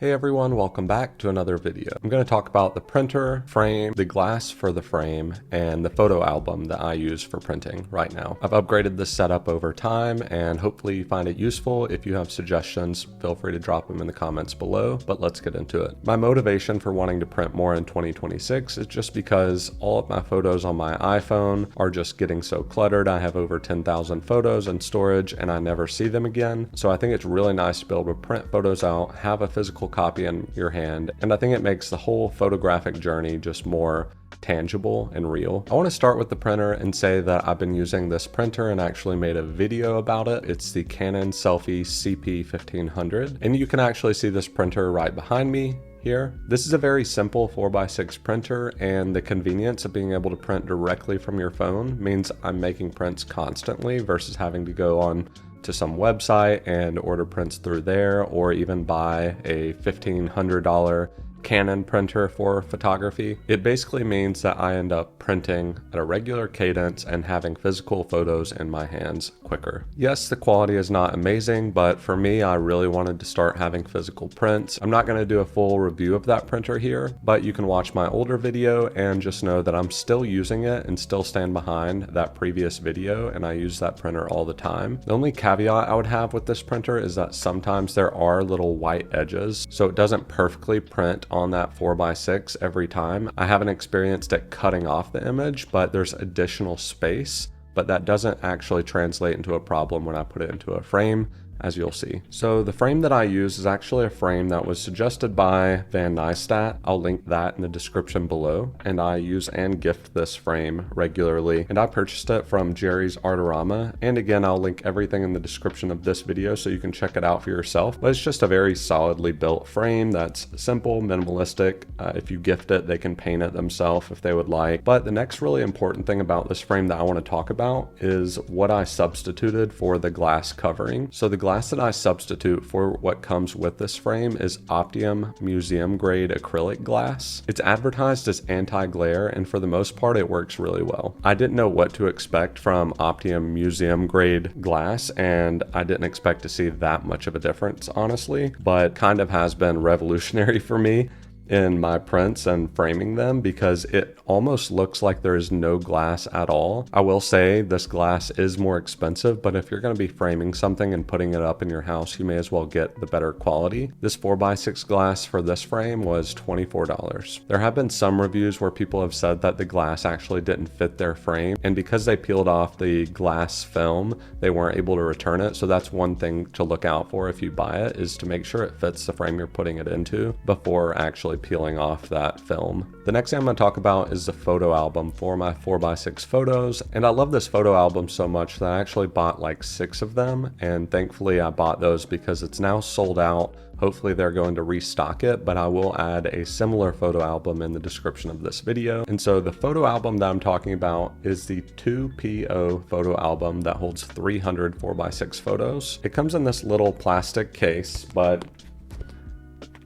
Hey everyone, welcome back to another video. I'm going to talk about the printer, frame, the glass for the frame, and the photo album that I use for printing right now. I've upgraded this setup over time and hopefully you find it useful. If you have suggestions, feel free to drop them in the comments below, but let's get into it. My motivation for wanting to print more in 2026 is just because all of my photos on my iPhone are just getting so cluttered. I have over 10,000 photos in storage and I never see them again. So I think it's really nice to be able to print photos out, have a physical copy in your hand, and I think it makes the whole photographic journey just more tangible and real. I want to start with the printer and say that I've been using this printer and actually made a video about it. It's the Canon Selphy CP1500, and you can actually see this printer right behind me here. This is a very simple 4x6 printer, and the convenience of being able to print directly from your phone means I'm making prints constantly versus having to go on to some website and order prints through there, or even buy a $1,500 Canon printer for photography. It basically means that I end up printing at a regular cadence and having physical photos in my hands quicker. Yes, the quality is not amazing, but for me, I really wanted to start having physical prints. I'm not going to do a full review of that printer here, but you can watch my older video and just know that I'm still using it and still stand behind that previous video, and I use that printer all the time. The only caveat I would have with this printer is that sometimes there are little white edges, so it doesn't perfectly print on that 4x6 every time. I haven't experienced it cutting off the image, but there's additional space, but that doesn't actually translate into a problem when I put it into a frame, as you'll see. So the frame that I use is actually a frame that was suggested by Van Nystat. I'll link that in the description below, and I use and gift this frame regularly, and I purchased it from Jerry's Artorama, and again I'll link everything in the description of this video so you can check it out for yourself. But it's just a very solidly built frame that's simple, minimalistic. If you gift it, they can paint it themselves if they would like. But the next really important thing about this frame that I want to talk about is what I substituted for the glass covering. So the glass that I substitute for what comes with this frame is Optium museum grade acrylic glass. It's advertised as anti-glare, and for the most part it works really well. I didn't know what to expect from Optium museum grade glass, and I didn't expect to see that much of a difference, honestly, but kind of has been revolutionary for me in my prints and framing them, because it almost looks like there is no glass at all. I will say this glass is more expensive, but if you're going to be framing something and putting it up in your house, you may as well get the better quality. This 4x6 glass for this frame was $24. There have been some reviews where people have said that the glass actually didn't fit their frame, and because they peeled off the glass film, they weren't able to return it. So that's one thing to look out for if you buy it, is to make sure it fits the frame you're putting it into before actually peeling off that film. The next thing I'm going to talk about is the photo album for my 4x6 photos, and I love this photo album so much that I actually bought like 6 of them, and thankfully I bought those because it's now sold out. Hopefully they're going to restock it, but I will add a similar photo album in the description of this video. And so the photo album that I'm talking about is the 2PO photo album that holds 300 4x6 photos. It comes in this little plastic case, but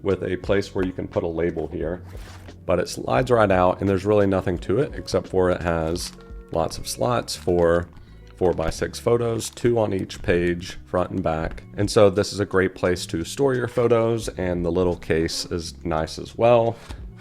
with a place where you can put a label here, but it slides right out, and there's really nothing to it except for it has lots of slots for 4x6 photos, 2 on each page, front and back. And so this is a great place to store your photos, and the little case is nice as well.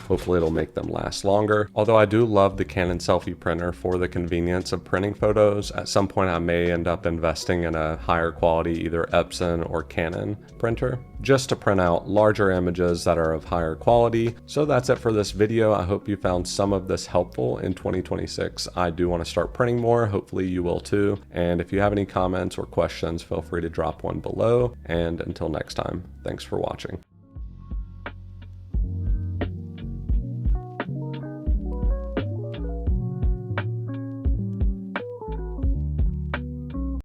Hopefully it'll make them last longer. Although I do love the Canon Selphy printer for the convenience of printing photos. At some point I may end up investing in a higher quality, either Epson or Canon printer, just to print out larger images that are of higher quality. So that's it for this video. I hope you found some of this helpful in 2026. I do want to start printing more. Hopefully you will too. And if you have any comments or questions, feel free to drop one below. And until next time, thanks for watching.